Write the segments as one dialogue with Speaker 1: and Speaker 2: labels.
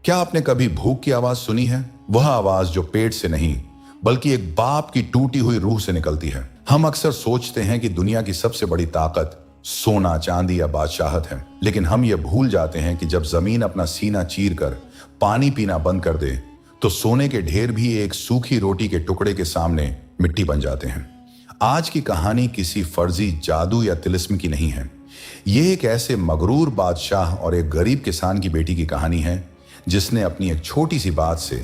Speaker 1: क्या आपने कभी भूख की आवाज सुनी है? वह आवाज जो पेट से नहीं बल्कि एक बाप की टूटी हुई रूह से निकलती है। हम अक्सर सोचते हैं कि दुनिया की सबसे बड़ी ताकत सोना, चांदी या बादशाहत है, लेकिन हम ये भूल जाते हैं कि जब जमीन अपना सीना चीर कर पानी पीना बंद कर दे तो सोने के ढेर भी एक सूखी रोटी के टुकड़े के सामने मिट्टी बन जाते हैं। आज की कहानी किसी फर्जी जादू या तिलिस्म की नहीं है। ये एक ऐसे मगरूर बादशाह और एक गरीब किसान की बेटी की कहानी है जिसने अपनी एक छोटी सी बात से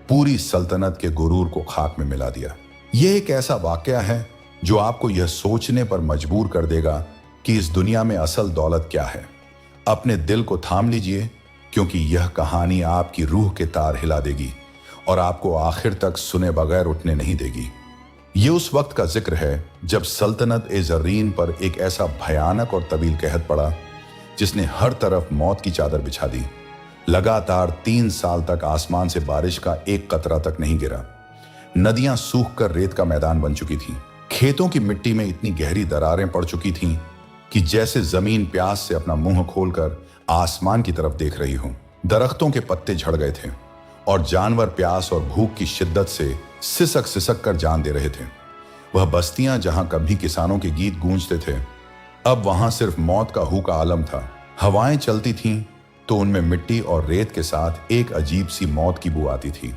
Speaker 1: पूरी सल्तनत के गुरूर को खाक में मिला दिया। ये एक ऐसा वाकया है जो आपको यह सोचने पर मजबूर कर देगा कि इस दुनिया में असल दौलत क्या है। अपने दिल को थाम लीजिए, क्योंकि यह कहानी आपकी रूह के तार हिला देगी और आपको आखिर तक सुने बगैर उठने नहीं देगी। ये उस वक्त का जिक्र है जब सल्तनत ए ज़रीन पर एक ऐसा भयानक और तवील कहत पड़ा जिसने हर तरफ मौत की चादर बिछा दी। लगातार 3 साल तक आसमान से बारिश का एक कतरा तक नहीं गिरा। नदियां सूख कर रेत का मैदान बन चुकी थीं। खेतों की मिट्टी में इतनी गहरी दरारें पड़ चुकी थीं कि जैसे जमीन प्यास से अपना मुंह खोलकर आसमान की तरफ देख रही हो। दरख्तों के पत्ते झड़ गए थे और जानवर प्यास और भूख की शिद्दत से सिसक सिसक कर जान दे रहे थे। वह बस्तियां जहां कभी किसानों के गीत गूंजते थे, अब वहां सिर्फ मौत का हूका आलम था। हवाएं चलती थीं तो उनमें मिट्टी और रेत के साथ एक अजीब सी मौत की बू आती थी।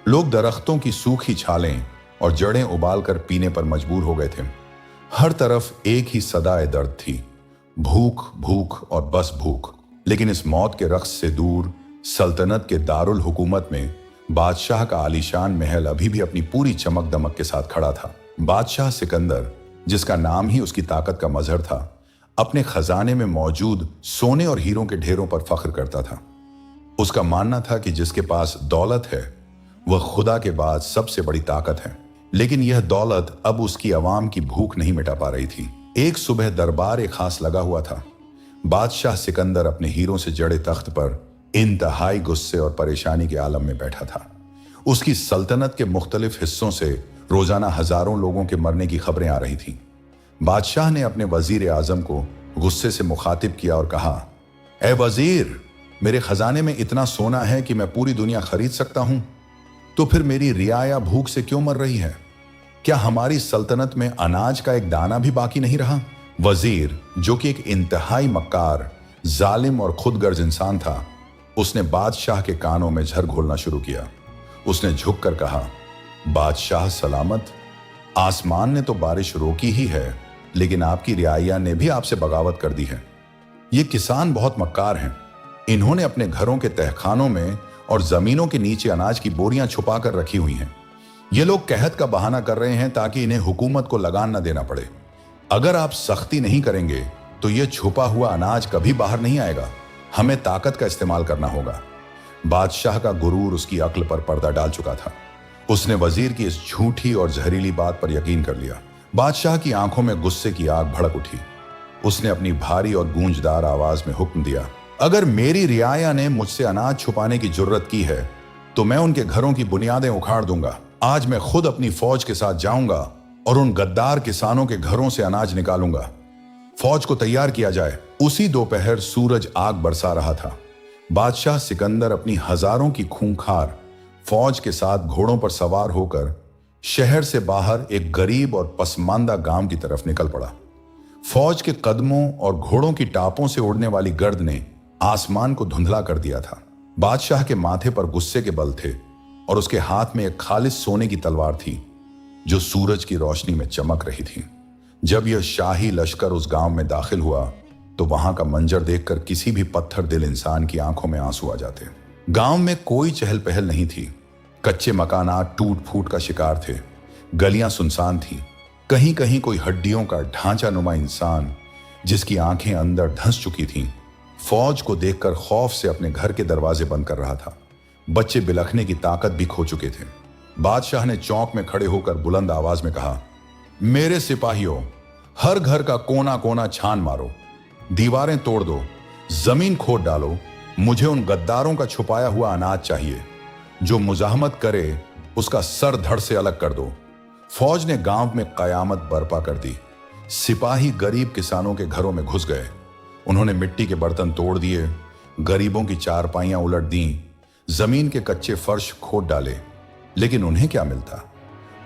Speaker 1: लोग दरख्तों की सूखी छालें और जड़ें उबाल कर पीने पर मजबूर हो गए थे। हर तरफ एक ही सदाए दर्द थी, भूख भूख और बस भूख। लेकिन इस मौत के रक्स से दूर सल्तनत के दारुल हुकूमत में बादशाह का आलीशान महल अभी भी अपनी पूरी चमक दमक के साथ खड़ा था। बादशाह सिकंदर, जिसका नाम ही उसकी ताकत का मजहर था, अपने खजाने में मौजूद सोने और हीरों के ढेरों पर फख्र करता था। उसका मानना था कि जिसके पास दौलत है वह खुदा के बाद सबसे बड़ी ताकत है। लेकिन यह दौलत अब उसकी आवाम की भूख नहीं मिटा पा रही थी। एक सुबह दरबार एक खास लगा हुआ था। बादशाह सिकंदर अपने हीरों से जड़े तख्त पर इंतहाई गुस्से और परेशानी के आलम में बैठा था। उसकी सल्तनत के मुख्तलिफ हिस्सों से रोजाना हजारों लोगों के मरने की खबरें आ रही थीं। बादशाह ने अपने वजीर आजम को गुस्से से मुखातिब किया और कहा, ए वजीर, मेरे खजाने में इतना सोना है कि मैं पूरी दुनिया खरीद सकता हूं, तो फिर मेरी रियाया भूख से क्यों मर रही है? क्या हमारी सल्तनत में अनाज का एक दाना भी बाकी नहीं रहा? वजीर, जो कि एक इंतहाई मक्कार, जालिम और खुदगर्ज इंसान था, उसने बादशाह के कानों में झर घोलना शुरू किया। उसने झुककर कहा, बादशाह सलामत, आसमान ने तो बारिश रोकी ही है, लेकिन आपकी रियाया ने भी आपसे बगावत कर दी है। ये किसान बहुत मक्कार हैं। इन्होंने अपने घरों के तहखानों में और जमीनों के नीचे अनाज की बोरियां छुपा कर रखी हुई हैं। ये लोग कहत का बहाना कर रहे हैं ताकि इन्हें हुकूमत को लगान न देना पड़े। अगर आप सख्ती नहीं करेंगे तो ये छुपा हुआ अनाज कभी बाहर नहीं आएगा। हमें ताकत का इस्तेमाल करना होगा। बादशाह का गुरूर उसकी अक्ल पर पर्दा डाल चुका था। उसने वजीर की इस झूठी और जहरीली बात पर यकीन कर लिया। बादशाह की आंखों में गुस्से की आग भड़क उठी। उसने अपनी भारी और गूंजदार आवाज में हुक्म दिया, अगर मेरी रियाया ने मुझसे अनाज छुपाने की जुर्रत की है तो मैं उनके घरों की बुनियादें उखाड़ दूंगा। आज मैं खुद अपनी फौज के साथ जाऊंगा और उन गद्दार किसानों के घरों से अनाज निकालूंगा। फौज को तैयार किया जाए। उसी दोपहर सूरज आग बरसा रहा था। बादशाह सिकंदर अपनी हजारों की खूंखार फौज के साथ घोड़ों पर सवार होकर शहर से बाहर एक गरीब और पसमानदा गांव की तरफ निकल पड़ा। फौज के कदमों और घोड़ों की टापों से उड़ने वाली गर्द ने आसमान को धुंधला कर दिया था। बादशाह के माथे पर गुस्से के बल थे और उसके हाथ में एक खालिस सोने की तलवार थी जो सूरज की रोशनी में चमक रही थी। जब यह शाही लश्कर उस गांव में दाखिल हुआ तो वहां का मंजर देखकर किसी भी पत्थर दिल इंसान की आंखों में आंसू आ जाते। गांव में कोई चहल पहल नहीं थी। कच्चे मकानात टूट फूट का शिकार थे। गलियां सुनसान थीं। कहीं कहीं कोई हड्डियों का ढांचा नुमा इंसान, जिसकी आंखें अंदर धंस चुकी थीं, फौज को देखकर खौफ से अपने घर के दरवाजे बंद कर रहा था। बच्चे बिलखने की ताकत भी खो चुके थे। बादशाह ने चौक में खड़े होकर बुलंद आवाज में कहा, मेरे सिपाहियों, हर घर का कोना कोना छान मारो, दीवारें तोड़ दो, जमीन खोद डालो। मुझे उन गद्दारों का छुपाया हुआ अनाज चाहिए। जो मुजाहमत करे उसका सर धड़ से अलग कर दो। फौज ने गांव में कयामत बर्पा कर दी। सिपाही गरीब किसानों के घरों में घुस गए। उन्होंने मिट्टी के बर्तन तोड़ दिए, गरीबों की चारपाइयां उलट दी, जमीन के कच्चे फर्श खोद डाले, लेकिन उन्हें क्या मिलता?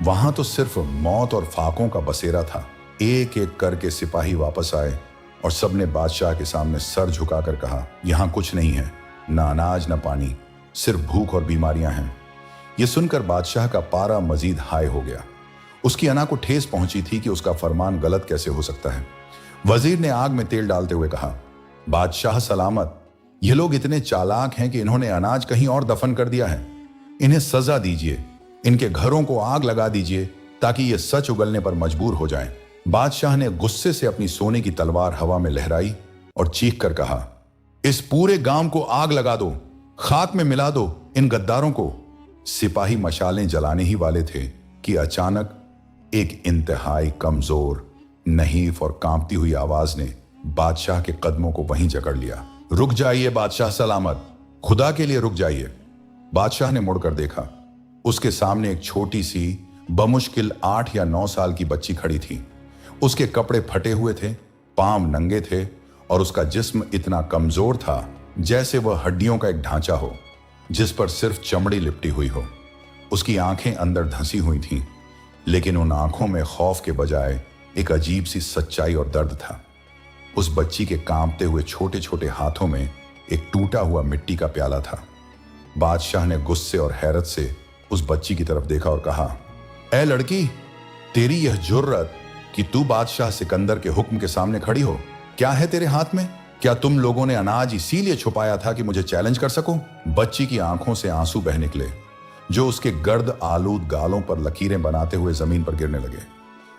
Speaker 1: वहां तो सिर्फ मौत और फाकों का बसेरा था। एक एक करके सिपाही वापस आए और सबने बादशाह के सामने सर झुकाकर कहा, यहां कुछ नहीं है, ना अनाज ना पानी, सिर्फ भूख और बीमारियां हैं। यह सुनकर बादशाह का पारा मजीद हाई हो गया। उसकी अना को ठेस पहुंची थी कि उसका फरमान गलत कैसे हो सकता है। वजीर ने आग में तेल डालते हुए कहा, बादशाह सलामत, ये लोग इतने चालाक हैं कि इन्होंने अनाज कहीं और दफन कर दिया है। इन्हें सजा दीजिए, इनके घरों को आग लगा दीजिए ताकि ये सच उगलने पर मजबूर हो जाएं। बादशाह ने गुस्से से अपनी सोने की तलवार हवा में लहराई और चीख कर कहा, इस पूरे गांव को आग लगा दो, खाक में मिला दो इन गद्दारों को। सिपाही मशालें जलाने ही वाले थे कि अचानक एक इंतहाई कमजोर, नहीफ और कांपती हुई आवाज ने बादशाह के कदमों को वहीं जकड़ लिया। रुक जाइए बादशाह सलामत, खुदा के लिए रुक जाइए। बादशाह ने मुड़कर देखा। उसके सामने एक छोटी सी बमुश्किल 8 या 9 साल की बच्ची खड़ी थी। उसके कपड़े फटे हुए थे, पांव नंगे थे और उसका जिस्म इतना कमजोर था जैसे वह हड्डियों का एक ढांचा हो जिस पर सिर्फ चमड़ी लिपटी हुई हो। उसकी आंखें अंदर धंसी हुई थीं, लेकिन उन आंखों में खौफ के बजाय एक अजीब सी सच्चाई और दर्द था। उस बच्ची के कांपते हुए छोटे छोटे हाथों में एक टूटा हुआ मिट्टी का प्याला था। बादशाह ने गुस्से और हैरत से उस बच्ची की तरफ देखा और कहा, ऐ लड़की, तेरी यह जुर्रत कि तू बादशाह सिकंदर के हुक्म के सामने खड़ी हो। क्या है तेरे हाथ में? क्या तुम लोगों ने अनाज इसीलिए छुपाया था कि मुझे चैलेंज कर सको? बच्ची की आंखों से आंसू बह निकले जो उसके गर्द आलूद गालों पर लकीरें बनाते हुए जमीन पर गिरने लगे।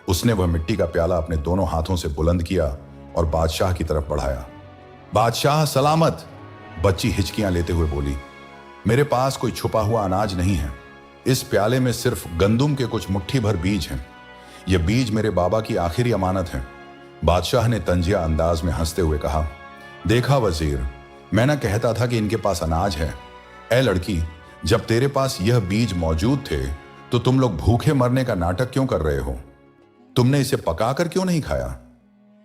Speaker 1: उसने वह मिट्टी का प्याला अपने दोनों हाथों से बुलंद किया और बादशाह की तरफ बढ़ाया। बादशाह सलामत, बच्ची हिचकियां लेते हुए बोली, मेरे पास कोई छुपा हुआ अनाज नहीं है। इस प्याले में सिर्फ गंदुम के कुछ मुट्ठी भर बीज हैं। ये बीज मेरे बाबा की आखिरी अमानत है। बादशाह ने तंजिया अंदाज में हंसते हुए कहा, देखा वजीर, मैं ना कहता था कि इनके पास अनाज है। ऐ लड़की, जब तेरे पास यह बीज मौजूद थे तो तुम लोग भूखे मरने का नाटक क्यों कर रहे हो? तुमने इसे पकाकर क्यों नहीं खाया?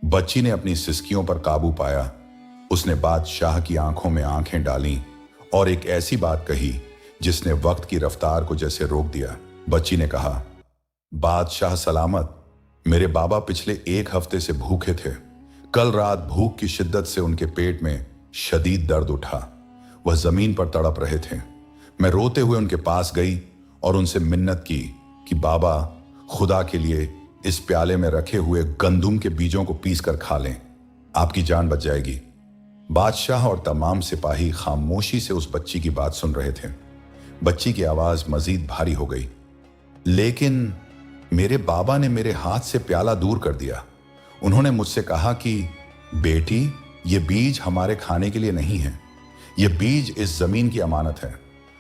Speaker 1: बच्ची ने अपनी सिसकियों पर काबू पाया। उसने बादशाह की आंखों में आंखें डालीं और एक ऐसी बात कही जिसने वक्त की रफ्तार को जैसे रोक दिया। बच्ची ने कहा, बादशाह सलामत, मेरे बाबा पिछले 1 हफ्ते से भूखे थे। कल रात भूख की शिद्दत से उनके पेट में शदीद दर्द उठा। वह जमीन पर तड़प रहे थे। मैं रोते हुए उनके पास गई और उनसे मिन्नत की कि बाबा, खुदा के लिए इस प्याले में रखे हुए गंदुम के बीजों को पीस कर खा लें, आपकी जान बच जाएगी। बादशाह और तमाम सिपाही खामोशी से उस बच्ची की बात सुन रहे थे। बच्ची की आवाज मजीद भारी हो गई, लेकिन मेरे बाबा ने मेरे हाथ से प्याला दूर कर दिया। उन्होंने मुझसे कहा कि बेटी, ये बीज हमारे खाने के लिए नहीं है, ये बीज इस जमीन की अमानत है।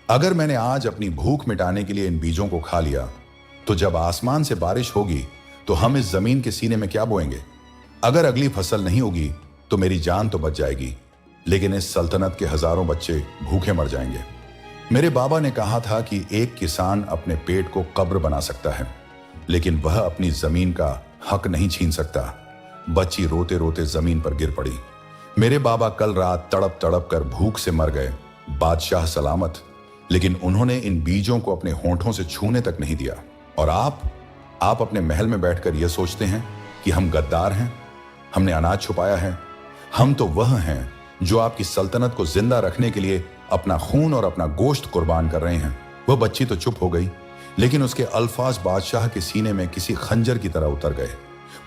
Speaker 1: अगर मैंने आज अपनी भूख मिटाने के लिए इन बीजों को खा लिया तो जब आसमान से बारिश होगी तो हम इस जमीन के सीने में क्या बोएंगे? अगर अगली फसल नहीं होगी तो मेरी जान तो बच जाएगी, लेकिन इस सल्तनत के हजारों बच्चे भूखे मर जाएंगे। मेरे बाबा ने कहा था कि एक किसान अपने पेट को कब्र बना सकता है, लेकिन वह अपनी जमीन का हक नहीं छीन सकता। बच्ची रोते रोते जमीन पर गिर पड़ी। मेरे बाबा कल रात तड़प तड़प कर भूख से मर गए, बादशाह सलामत, लेकिन उन्होंने इन बीजों को अपने होंठों से छूने तक नहीं दिया। और आप अपने महल में बैठकर यह सोचते हैं कि हम गद्दार हैं, हमने अनाज छुपाया है। हम तो वह हैं जो आपकी सल्तनत को जिंदा रखने के लिए अपना खून और अपना गोश्त कुर्बान कर रहे हैं। वह बच्ची तो चुप हो गई, लेकिन उसके अल्फाज बादशाह के सीने में किसी खंजर की तरह उतर गए।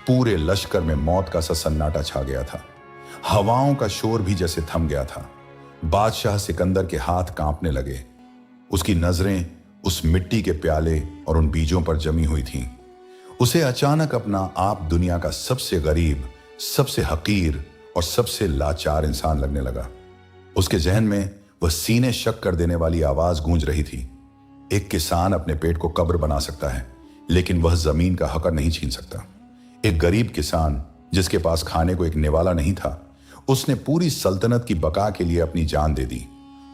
Speaker 1: पूरे लश्कर में मौत का सा सन्नाटा छा गया था। हवाओं का शोर भी जैसे थम गया था। बादशाह सिकंदर के हाथ कांपने लगे। उसकी नजरें उस मिट्टी के प्याले और उन बीजों पर जमी हुई थीं। उसे अचानक अपना आप दुनिया का सबसे गरीब, सबसे हकीर और सबसे लाचार इंसान लगने लगा। उसके जहन में वह सीने शक कर देने वाली आवाज गूंज रही थी, एक किसान अपने पेट को कब्र बना सकता है, लेकिन वह जमीन का हक नहीं छीन सकता। एक गरीब किसान जिसके पास खाने को एक निवाला नहीं था, उसने पूरी सल्तनत की बका के लिए अपनी जान दे दी।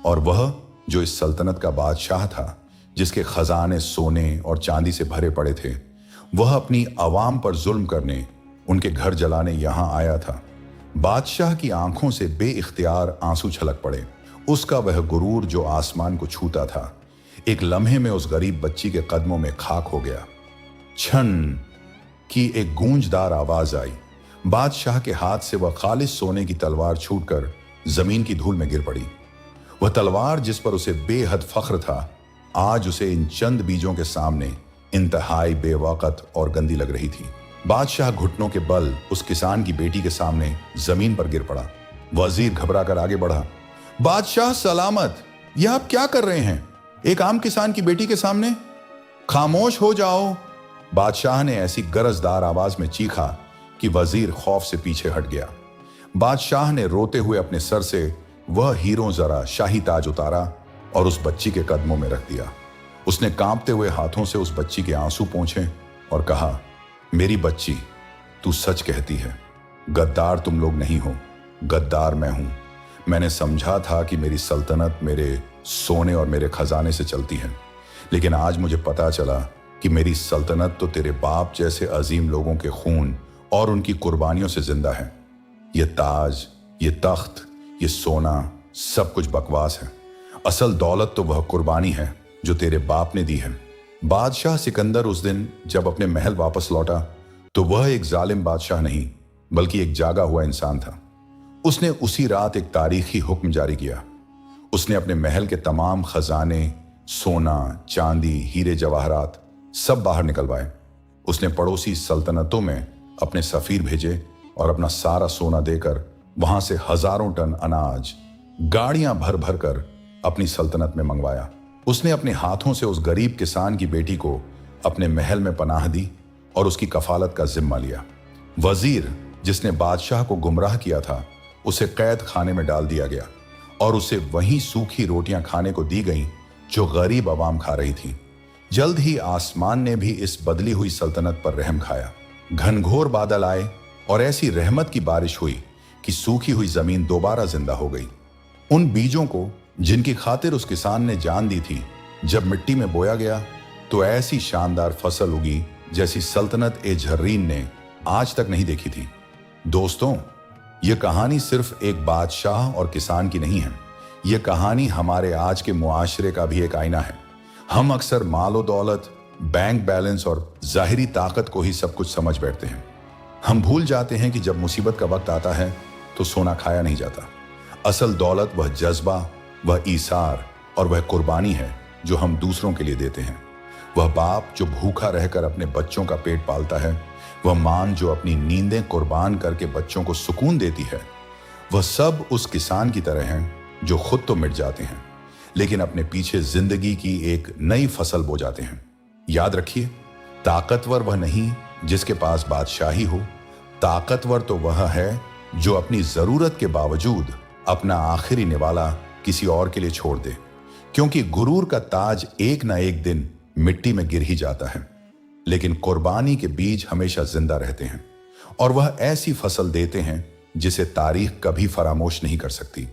Speaker 1: और वह जो इस सल्तनत का बादशाह था, जिसके खजाने सोने और चांदी से भरे पड़े थे, वह अपनी अवाम पर जुल्म करने, उनके घर जलाने यहां आया था। बादशाह की आंखों से बेइख्तियार आंसू छलक पड़े। उसका वह गुरूर जो आसमान को छूता था, एक लम्हे में उस गरीब बच्ची के कदमों में खाक हो गया। छन की एक गूंजदार आवाज आई। बादशाह के हाथ से वह खालिस सोने की तलवार छूटकर जमीन की धूल में गिर पड़ी। वह तलवार जिस पर उसे बेहद फख्र था, आज उसे इन चंद बीजों के सामने इंतहाई बेवकत और गंदी लग रही थी। बादशाह घुटनों के बल उस किसान की बेटी के सामने जमीन पर गिर पड़ा। वजीर घबरा कर आगे बढ़ा। बादशाह सलामत, यह आप क्या कर रहे हैं? एक आम किसान की बेटी के सामने? खामोश हो जाओ। बादशाह ने ऐसी गरजदार आवाज में चीखा कि वजीर खौफ से पीछे हट गया। बादशाह ने रोते हुए अपने सर से वह हीरों जरा शाही ताज उतारा और उस बच्ची के कदमों में रख दिया। उसने कांपते हुए हाथों से उस बच्ची के आंसू पोंछे और कहा, मेरी बच्ची, तू सच कहती है। गद्दार तुम लोग नहीं हो, गद्दार मैं हूं। मैंने समझा था कि मेरी सल्तनत मेरे सोने और मेरे खजाने से चलती है, लेकिन आज मुझे पता चला कि मेरी सल्तनत तो तेरे बाप जैसे अजीम लोगों के खून और उनकी कुर्बानियों से जिंदा है। ये ताज, ये तख्त, ये सोना सब कुछ बकवास है। असल दौलत तो वह कुर्बानी है जो तेरे बाप ने दी है। बादशाह सिकंदर उस दिन जब अपने महल वापस लौटा तो वह एक जालिम बादशाह नहीं बल्कि एक जागा हुआ इंसान था। उसने उसी रात एक तारीखी हुक्म जारी किया। उसने अपने महल के तमाम खजाने, सोना, चांदी, हीरे जवाहरात सब बाहर निकलवाए। उसने पड़ोसी सल्तनतों में अपने सफीर भेजे और अपना सारा सोना देकर वहां से हजारों टन अनाज गाड़ियां भर भर कर अपनी सल्तनत में मंगवाया। उसने अपने हाथों से उस गरीब किसान की बेटी को अपने महल में पनाह दी और उसकी कफालत का जिम्मा लिया। वजीर जिसने बादशाह को गुमराह किया था, उसे कैद खाने में डाल दिया गया और उसे वहीं सूखी रोटियां खाने को दी गईं जो गरीब आवाम खा रही थी। जल्द ही आसमान ने भी इस बदली हुई सल्तनत पर रहम खाया। घनघोर बादल आए और ऐसी रहमत की बारिश हुई कि सूखी हुई जमीन दोबारा जिंदा हो गई। उन बीजों को जिनकी खातिर उस किसान ने जान दी थी, जब मिट्टी में बोया गया तो ऐसी शानदार फसल उगी जैसी सल्तनत ए झर्रीन ने आज तक नहीं देखी थी। दोस्तों, यह कहानी सिर्फ एक बादशाह और किसान की नहीं है। यह कहानी हमारे आज के मुआशरे का भी एक आईना है। हम अक्सर मालो दौलत, बैंक बैलेंस और जाहिरी ताकत को ही सब कुछ समझ बैठते हैं। हम भूल जाते हैं कि जब मुसीबत का वक्त आता है तो सोना खाया नहीं जाता। असल दौलत वह जज्बा, वह ईसार और वह कुर्बानी है जो हम दूसरों के लिए देते हैं। वह बाप जो भूखा रहकर अपने बच्चों का पेट पालता है, वह मां जो अपनी नींदें कुर्बान करके बच्चों को सुकून देती है। वह सब उस किसान की तरह हैं जो खुद तो मिट जाते हैं लेकिन अपने पीछे जिंदगी की एक नई फसल बो जाते हैं। याद रखिए, ताकतवर वह नहीं जिसके पास बादशाही हो, ताकतवर तो वह है जो अपनी जरूरत के बावजूद अपना आखिरी निवाला किसी और के लिए छोड़ दे, क्योंकि गुरूर का ताज एक ना एक दिन मिट्टी में गिर ही जाता है, लेकिन कुर्बानी के बीज हमेशा जिंदा रहते हैं और वह ऐसी फसल देते हैं जिसे तारीख कभी फरामोश नहीं कर सकती।